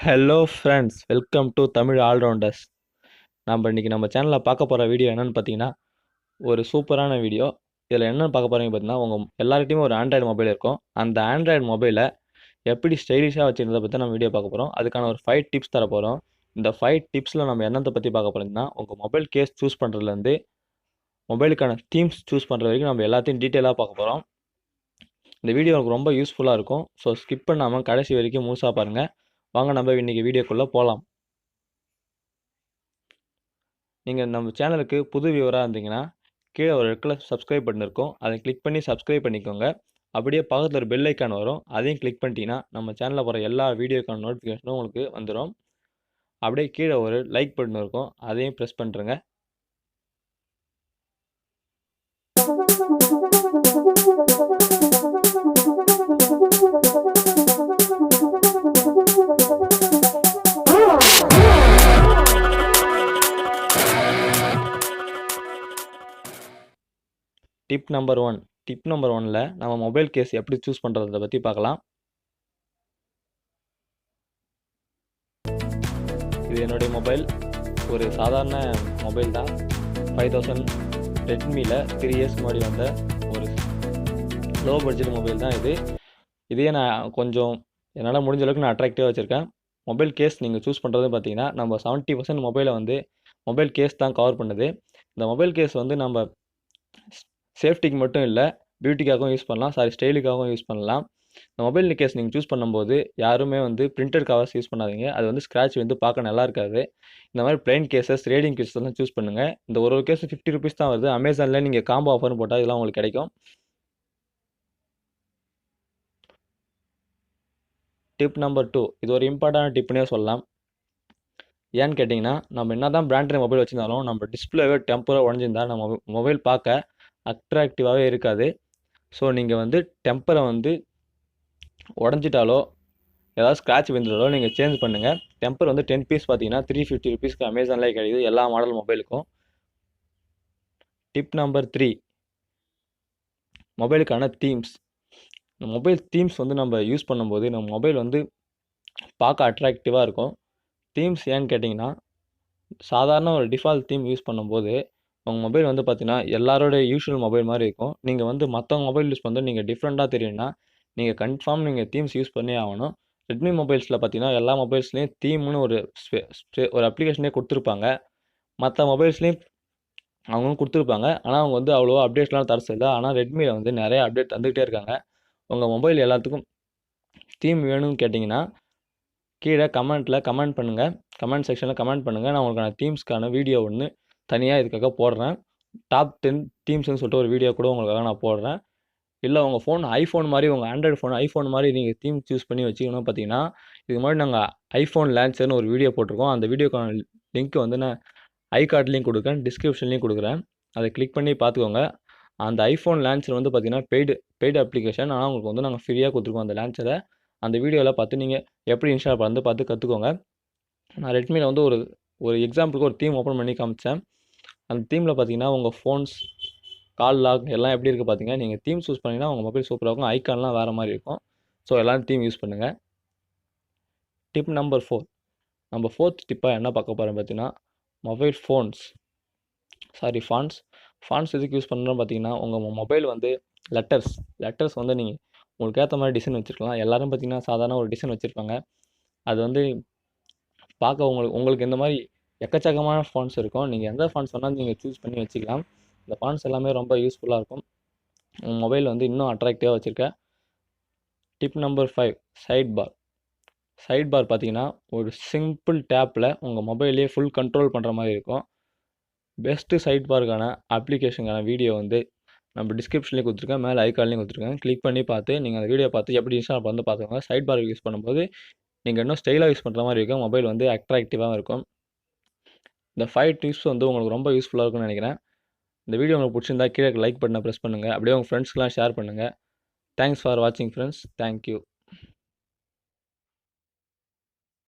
Hello friends, welcome to Tamil all-rounders. இன்றைக்கி நம்ம சேனலில் பார்க்க போகிற வீடியோ என்னென்னு பார்த்தீங்கன்னா, ஒரு சூப்பரான வீடியோ. இதில் என்னென்னு பார்க்க போகிறீங்க பார்த்தீங்கன்னா, உங்கள் எல்லார்கிட்டையும் ஒரு ஆண்ட்ராய்டு மொபைல் இருக்கும். அந்த ஆண்ட்ராய்டு மொபைலை எப்படி ஸ்டைலிஷாக வச்சுருந்ததை பற்றி நம்ம வீடியோ பார்க்க போகிறோம். அதுக்கான ஒரு 5 டிப்ஸ் தர போகிறோம். இந்த 5 டிப்ஸில் நம்ம என்னத்தை பற்றி பார்க்க போகிறோம்னா, உங்கள் மொபைல் கேஸ் சூஸ் பண்ணுறதுலேருந்து மொபைலுக்கான தீம்ஸ் சூஸ் பண்ணுற வரைக்கும் நம்ம எல்லாத்தையும் டீட்டெயிலாக பார்க்க போகிறோம். இந்த வீடியோ எனக்கு ரொம்ப யூஸ்ஃபுல்லாக இருக்கும். ஸோ ஸ்கிப் பண்ணாமல் கடைசி வரைக்கும் முழுசாக பாருங்கள். வாங்க நம்ம இன்றைக்கி வீடியோக்குள்ளே போகலாம். நீங்கள் நம்ம சேனலுக்கு புது வியூவராக இருந்தீங்கன்னா கீழே ஒரு இடத்துல சப்ஸ்கிரைப் பட்டன் இருக்கும். அதை கிளிக் பண்ணி சப்ஸ்கிரைப் பண்ணிக்கோங்க. அப்படியே பக்கத்தில் ஒரு பெல் ஐக்கான் வரும், அதையும் கிளிக் பண்ணிட்டீங்கன்னா நம்ம சேனலில் போகிற எல்லா வீடியோக்கான நோட்டிஃபிகேஷனும் உங்களுக்கு வந்துடும். அப்படியே கீழே ஒரு லைக் பட்டன் இருக்கும், அதையும் ப்ரெஸ் பண்ணுறேங்க. டிப் நம்பர் 1ல் நம்ம மொபைல் கேஸ் எப்படி சூஸ் பண்ணுறதை பற்றி பார்க்கலாம். இது என்னுடைய மொபைல், ஒரு சாதாரண மொபைல் தான். 5000 ரெட்மியில் 3 இயர்ஸ் முன்னாடி வந்த ஒரு லோ பட்ஜெட் மொபைல் தான் இது. இதையே நான் கொஞ்சம் என்னால் முடிஞ்ச அளவுக்கு நான் அட்ராக்டிவாக வச்சுருக்கேன். மொபைல் கேஸ் நீங்கள் சூஸ் பண்ணுறது பார்த்தீங்கன்னா, நம்ம 70% மொபைலை வந்து மொபைல் கேஸ் தான் கவர் பண்ணுது. இந்த மொபைல் கேஸ் வந்து நம்ம சேஃப்டிக்கு மட்டும் இல்லை, பியூட்டிக்காகவும் யூஸ் பண்ணலாம், ஸ்டைலுக்காகவும் யூஸ் பண்ணலாம். இந்த மொபைல் கேஸ் நீங்கள் சூஸ் பண்ணும்போது யாருமே வந்து பிரிண்டட் கவர்ஸ் யூஸ் பண்ணாதீங்க. அது வந்து ஸ்க்ராட்ச் வந்து பார்க்க நல்லா இருக்காது. இந்த மாதிரி பிளைன் கேஸஸ், ரேடிங் கேஸஸ் எல்லாம் சூஸ் பண்ணுங்கள். இந்த ஒரு கேஸ் 50 ருபீஸ் தான் வருது. அமேசானில் நீங்கள் காம்போ ஆஃபர்னு போட்டால் இதெல்லாம் உங்களுக்கு கிடைக்கும். டிப் நம்பர் 2, இது ஒரு இம்பார்ட்டன்ட் டிப்னே சொல்லலாம். ஏன்னு கேட்டிங்கன்னா, நம்ம என்ன தான் பிராண்டட் மொபைல் வச்சுருந்தாலும் நம்ம டிஸ்பிளேவே டெம்பராக உடஞ்சிருந்தா நம்ம மொபைல் பார்க்க அட்ராக்டிவாகவே இருக்காது. ஸோ நீங்கள் வந்து டெம்பரை வந்து உடஞ்சிட்டாலோ ஏதாவது ஸ்க்ராட்ச் விழுந்துட்டாலோ நீங்கள் சேஞ்ச் பண்ணுங்கள். டெம்பர் வந்து 10 பீஸ் பார்த்தீங்கன்னா 350 ருபீஸ்க்கு அமேசான்லேயே கிடைக்குது, எல்லா மாடல் மொபைலுக்கும். டிப் நம்பர் 3, மொபைலுக்கான தீம்ஸ். மொபைல் தீம்ஸ் வந்து நம்ம யூஸ் பண்ணும்போது நம்ம மொபைல் வந்து பார்க்க அட்ராக்டிவாக இருக்கும். தீம்ஸ் ஏன்னு கேட்டிங்கன்னா, சாதாரண ஒரு டிஃபால்ட் தீம் யூஸ் பண்ணும்போது உங்கள் மொபைல் வந்து பார்த்தீங்கன்னா எல்லாரோட யூஷுவல் மொபைல் மாதிரி இருக்கும். நீங்கள் வந்து மற்றவங்க மொபைல் யூஸ் பண்ணுறது நீங்கள் டிஃப்ரெண்ட்டாக தெரியும்னா நீங்கள் கன்ஃபார்ம் நீங்கள் தீம்ஸ் யூஸ் பண்ணி ஆகணும். ரெட்மி மொபைல்ஸில் பார்த்தீங்கன்னா எல்லா மொபைல்ஸ்லேயும் தீம்னு ஒரு அப்ளிகேஷனே கொடுத்துருப்பாங்க. மற்ற மொபைல்ஸ்லேயும் அவங்க கொடுத்துருப்பாங்க, ஆனால் அவங்க வந்து அவ்வளோ அப்டேட்ஸ்லாம் தரதில்லை. ஆனால் ரெட்மியில் வந்து நிறைய அப்டேட் தந்துக்கிட்டே இருக்காங்க. உங்கள் மொபைல் எல்லாத்துக்கும் தீம் வேணும்னு கேட்டிங்கன்னா கீழே கமெண்ட் பண்ணுங்கள். கமெண்ட் செக்ஷனில் கமெண்ட் பண்ணுங்கள். நான் உங்களுக்கான தீம்ஸ்க்கான வீடியோ ஒன்று தனியாக இதுக்காக போடுறேன். டாப் 10 தீம்ஸ்னு சொல்லிட்டு ஒரு வீடியோ கூட உங்களுக்காக நான் போடுறேன். இல்லை உங்கள் ஃபோன் ஐஃபோன் மாதிரி, உங்கள் ஆண்ட்ராய்டு ஐஃபோன் மாதிரி நீங்கள் தீம் சூஸ் பண்ணி வச்சுக்கணும் பார்த்தீங்கன்னா, இதுக்கு முன்னாடி நாங்கள் ஐஃபோன் லான்ச்சர்னு ஒரு வீடியோ போட்டிருக்கோம். அந்த வீடியோக்கான லிங்க் வந்து நான் ஐகார்ட்லேயும் கொடுக்குறேன், டிஸ்கிரிப்ஷன்லேயும் கொடுக்குறேன். அதை கிளிக் பண்ணி பார்த்துக்கோங்க. அந்த ஐஃபோன் லான்ச்சர் வந்து பார்த்தீங்கன்னா பெய்டு அப்ளிகேஷன். ஆனால் உங்களுக்கு வந்து நாங்கள் ஃப்ரீயாக கொடுத்துருக்கோம் அந்த லான்ச்சரை. அந்த வீடியோவில் பார்த்து நீங்கள் எப்படி இன்ஸ்டால் பண்ணி பார்த்து கற்றுக்கோங்க. நான் ரெட்மியில் வந்து ஒரு எக்ஸாம்பிளுக்கு ஒரு தீம் ஓப்பன் பண்ணி காமிச்சேன். அந்த தீமில் பார்த்தீங்கன்னா உங்கள் ஃபோன்ஸ், கால் லாக் எல்லாம் எப்படி இருக்குது பார்த்தீங்கன்னா, நீங்கள் தீம் சூஸ் பண்ணிங்கன்னா உங்கள் மொபைல் சூப்பராக இருக்கும். ஐக்கான்லாம் வேறு மாதிரி இருக்கும். ஸோ எல்லோரும் தீம் யூஸ் பண்ணுங்கள். டிப் நம்பர் 4, நம்ம 4th டிப்பாக என்ன பார்க்க போகிறோம் பார்த்தீங்கன்னா, மொபைல் ஃபாண்ட்ஸ் எதுக்கு யூஸ் பண்ணுறோம் பார்த்தீங்கன்னா, உங்கள் மொபைல் வந்து லெட்டர்ஸ் வந்து நீங்கள் உங்களுக்கு ஏற்ற மாதிரி டிசைன் வச்சுருக்கலாம். எல்லோரும் பார்த்தீங்கன்னா சாதாரண ஒரு டிசைன் வச்சுருப்பாங்க. அது வந்து பார்க்க உங்களுக்கு இந்த மாதிரி எக்கச்சக்கமான ஃபாண்ட்ஸ் இருக்கும். நீங்கள் எந்த ஃபாண்ட்ஸ் வேணாலும் நீங்கள் சூஸ் பண்ணி வச்சுக்கலாம். இந்த ஃபாண்ட்ஸ் எல்லாமே ரொம்ப யூஸ்ஃபுல்லாக இருக்கும். உங்கள் மொபைல் வந்து இன்னும் அட்ராக்டிவாக வச்சுருக்கேன். டிப் நம்பர் 5, சைட் பார் பார்த்தீங்கன்னா ஒரு சிம்பிள் டேப்பில் உங்கள் மொபைலே ஃபுல் கண்ட்ரோல் பண்ணுற மாதிரி இருக்கும். பெஸ்ட்டு சைட் பாருக்கான அப்ளிகேஷனுக்கான வீடியோ வந்து நம்ம டிஸ்கிரிப்ஷன்லேயும் கொடுத்துருக்கேன், மேலே ஐகார்ட்லேயும் கொடுத்துருக்கேன். கிளிக் பண்ணி பார்த்து நீங்கள் அந்த வீடியோ பார்த்து எப்படி இன்ஸ்டால் பண்ணி பார்த்துக்கோங்க. சைட் பார் யூஸ் பண்ணும்போது நீங்கள் இன்னும் ஸ்டைலாக யூஸ் பண்ணுற மாதிரி இருக்கும். மொபைல் வந்து அட்ராக்டிவாக இருக்கும். இந்த 5 டிப்ஸ் வந்து உங்களுக்கு ரொம்ப யூஸ்ஃபுல்லாக இருக்கும்னு நினைக்கிறேன். இந்த வீடியோ உங்களுக்கு பிடிச்சிருந்தா கீழே லைக் பட்டனை ப்ரெஸ் பண்ணுங்கள். அப்படியே உங்கள் ஃப்ரெண்ட்ஸ்க்கெலாம் ஷேர் பண்ணுங்கள். தேங்க்ஸ் ஃபார் வாட்சிங் ஃப்ரெண்ட்ஸ். தேங்க்யூ.